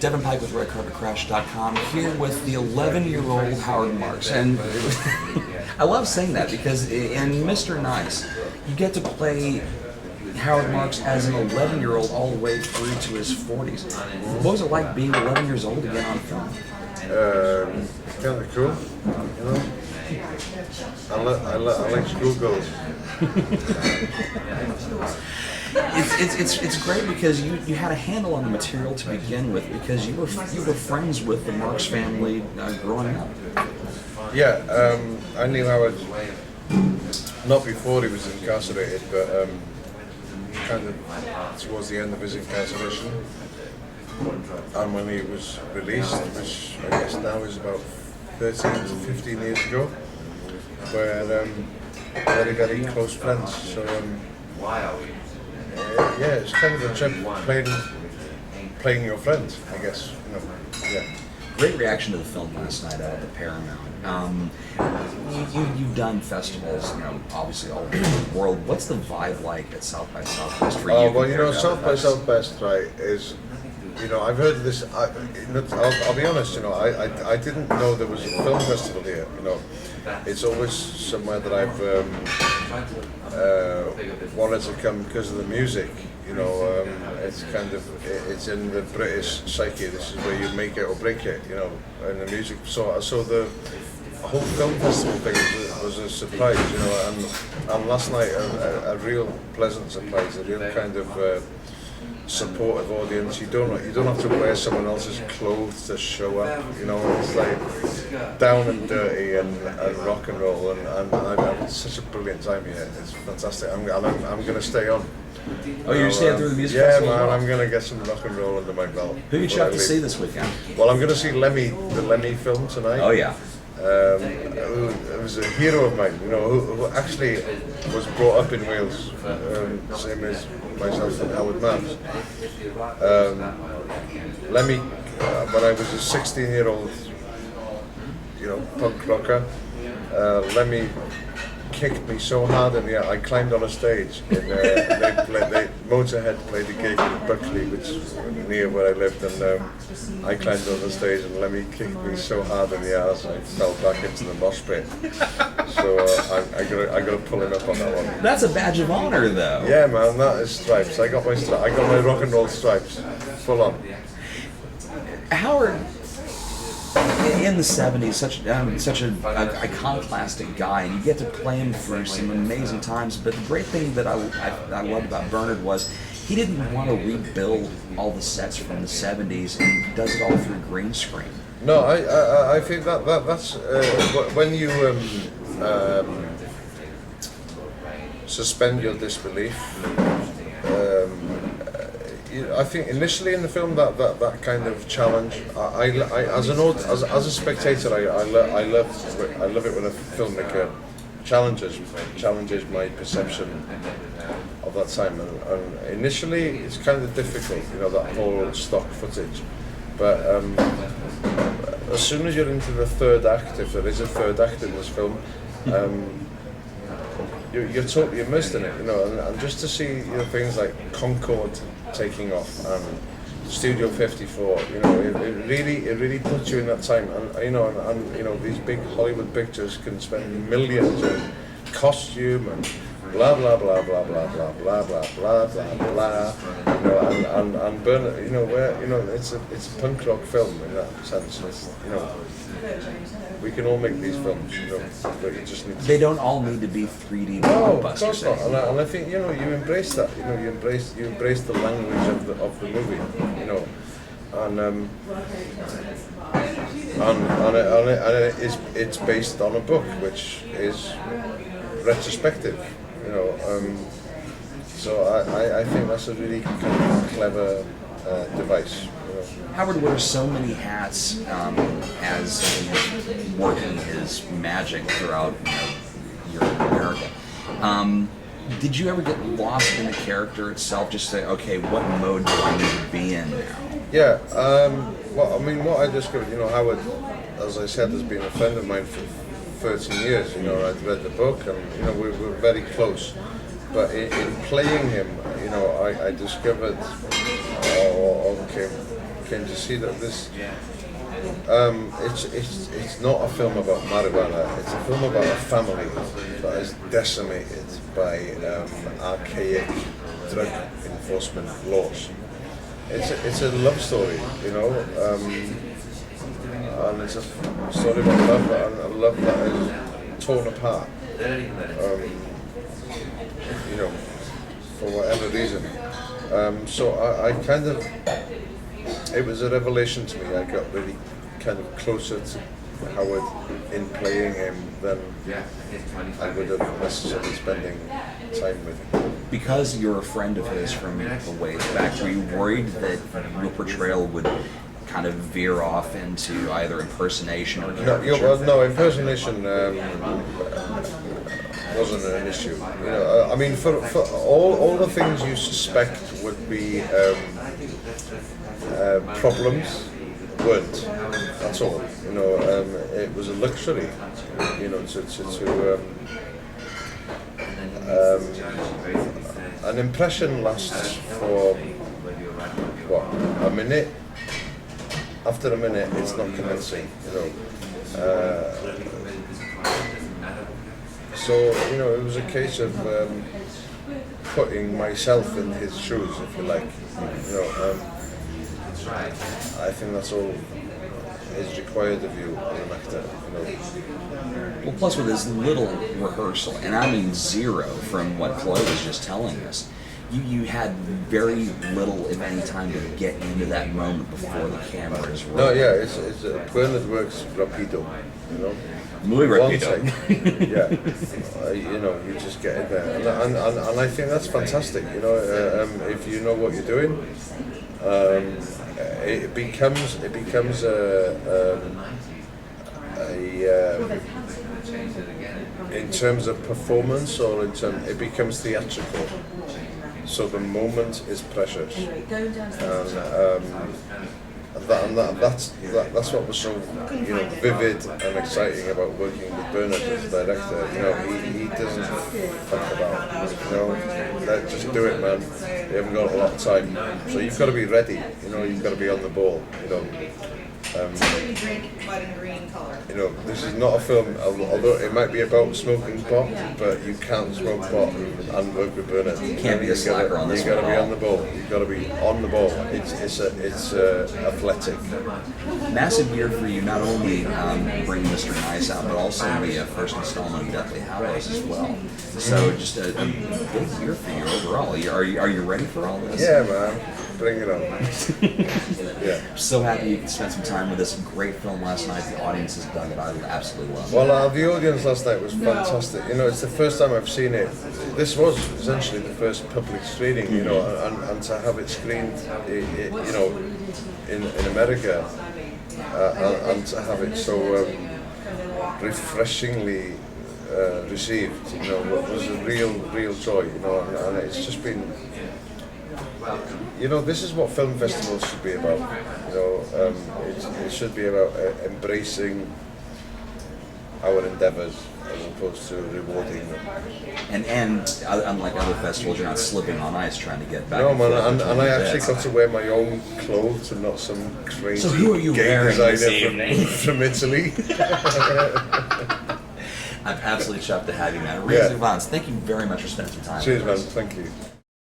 Devin Pike with RedCarpetCrash.com here with the 11-year-old Howard Marks. And I love saying that because in Mr. Nice, you get to play Howard Marks as an 11-year-old all the way through to his 40s. What was it like being 11 years old again on film? Kind of cool, you know. I like schoolgirls. It's great because you had a handle on the material to begin with because you were friends with the Marks family growing up. Yeah, I knew Howard not before he was incarcerated, but kind of towards the end of his incarceration, and when he was released, which I guess now is about 13 to 15 years ago, we're very, very close friends. So yeah, it's kind of a trip playing your friend, I guess. You know, yeah. Great reaction to the film last night out at the Paramount. You've done festivals, you know, obviously all over the world. What's the vibe like at South by Southwest for you? Oh well, you know, South by Southwest, right? Is, you know, I've heard this. I'll be honest. You know, I didn't know there was a film festival here. You know, it's always somewhere that I've wanted to come because of the music. You know, it's kind of in the British psyche. This is where you make it or break it. You know, and the music. So the whole film festival thing was a surprise. You know, and last night a real pleasant surprise. A real kind of supportive audience. You don't have to wear someone else's clothes to show up. You know, it's like down and dirty and rock and roll, and I've had such a brilliant time here. It's fantastic. I'm going to stay on. Oh, you're staying through the music festival? Yeah, man, well? I'm going to get some rock and roll under my belt. Who you out to see this weekend? Well, I'm going to see the Lemmy film tonight. Oh yeah. Who was a hero of mine, you know, who actually was brought up in Wales, same as myself and Howard Marks. Lemmy, when I was a 16-year-old, you know, punk rocker, Lemmy kicked me so hard in the air. I climbed on a stage. Motorhead played a gig in Buckley, which is near where I lived, and I climbed on the stage, and Lemmy kicked me so hard in the ass, I fell back into the mosh pit. So I got to pull him up on that one. That's a badge of honor, though. Yeah, man, that is stripes. I got my rock and roll stripes, full on. Howard, in the 70s, such an iconoclastic guy, and you get to play him for some amazing times. But the great thing that I loved about Bernard was he didn't want to rebuild all the sets from the 70s, and he does it all through green screen. No, I think that's when you suspend your disbelief. I think initially in the film that kind of challenge, I as a spectator, I love it when a filmmaker challenges my perception of that time. And initially it's kind of difficult, you know, that whole stock footage. But as soon as you're into the third act, if there is a third act in this film, you're totally immersed in it, you know, and just to see, you know, things like Concorde taking off and Studio 54, you know, it really puts you in that time, and you know, these big Hollywood pictures can spend millions on costume and blah blah blah blah blah blah blah blah blah blah blah, you know, and Bernard, you know, where, you know, it's a punk rock film in that sense. It's, you know, we can all make these films, you know, but you just need to... They don't all need to be 3D blockbusters. No, of course not. And I think, you know, you embrace that. You know, you embrace the language of the movie. You know, and it's based on a book which is retrospective. You know, so I think that's a really kind of clever device. Howard wears so many hats as he's working his magic throughout, you know, Europe and America. Did you ever get lost in the character itself? Just say, okay, what mode do I need to be in now? Yeah. Well, I mean, what I discovered, you know, Howard, as I said, has been a friend of mine for 13 years. You know, I'd read the book, and you know, we were very close. But in playing him, you know, I discovered, or came to see that this. It's not a film about marijuana. It's a film about a family that is decimated by archaic drug enforcement laws. It's a love story, you know, and it's a story about love, and a love that is torn apart. You know, for whatever reason. So I kind of, it was a revelation to me. I got really kind of closer to Howard in playing him than I would have necessarily spending time with him. Because you're a friend of his from the ways back, were you worried that your portrayal would kind of veer off into either impersonation or caricature? No, impersonation wasn't an issue. You know, I mean, for all the things you suspect would be problems, weren't. That's all. You know, it was a luxury. You know, an impression lasts for what, a minute. After a minute, it's not convincing. You know. So you know, it was a case of putting myself in his shoes, if you like. You know, I think that's all is required of you as an actor. You know. Well, plus with as little rehearsal, and I mean zero, from what Chloe was just telling us, you had very little, if any, time to get into that moment before the camera is rolling. No, yeah, it's Bernard works rapido, you know. Muy rapido. Yeah, you know, you just get in there, and I think that's fantastic. You know, if you know what you're doing, it becomes in terms of performance, or it becomes theatrical. So the moment is precious, and that's what was so, you know, vivid and exciting about working with Bernard as a director. You know, he doesn't fuck about. You know, just do it, man. You haven't got a lot of time, so you've got to be ready. You know, you've got to be on the ball. You know. You know, this is not a film, although it might be about smoking pot, but you can't smoke pot and work with Bernard. You can't be a slacker on this one. You got to be on the ball. You got to be on the ball. It's athletic. Massive year for you, not only bringing Mr. Nice out, but also the first installment of Deathly Hallows as well. So just a big year for you overall. Are you ready for all this? Yeah, man. Bring it on. Yeah. So happy you could spend some time with us. Great film last night. The audience has dug it. I absolutely love it. Well, the audience last night was fantastic. You know, it's the first time I've seen it. This was essentially the first public screening, you know, and to have it screened, you know, in America, and to have it so refreshingly received, you know, was a real joy. You know, and it's just been. You know, this is what film festivals should be about. You know, it should be about embracing our endeavours as opposed to rewarding them. And unlike other festivals, you're not slipping on ice trying to get back. No, man, and I actually got to wear my own clothes and not some crazy. So who are you wearing this evening? From Italy. I'm absolutely chuffed to have you, man. Rhys Ifans, thank you very much for spending some time. Cheers, man. Thank you.